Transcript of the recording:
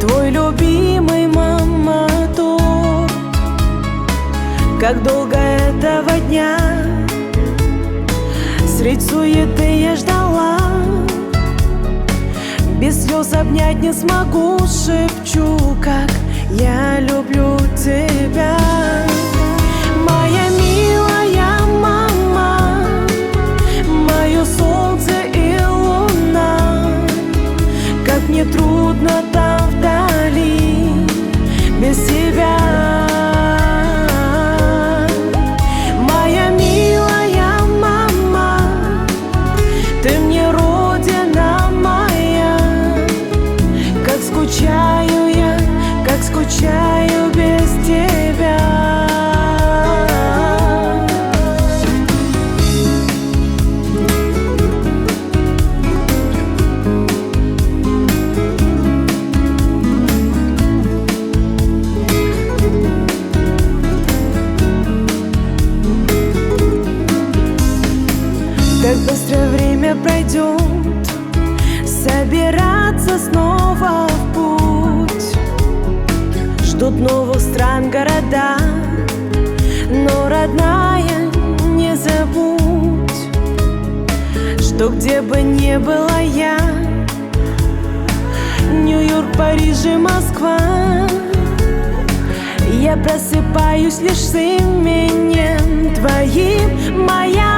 твой любимый мотор. Как долго этого дня средь суеты я ждала. Без слез обнять не смогу, шепчу, как я люблю тебя. Моя милая мама, мое солнце и луна, как мне трудно там вдали без тебя. Моя милая мама, ты мне родина моя, как скучаю я, как скучаю без тебя. Как быстро время пройдет, собираться снова в путь. Ждут новых стран города, но, родная, не забудь, что где бы ни была я, Нью-Йорк, Париж и Москва, я просыпаюсь лишь с именем твоим, моя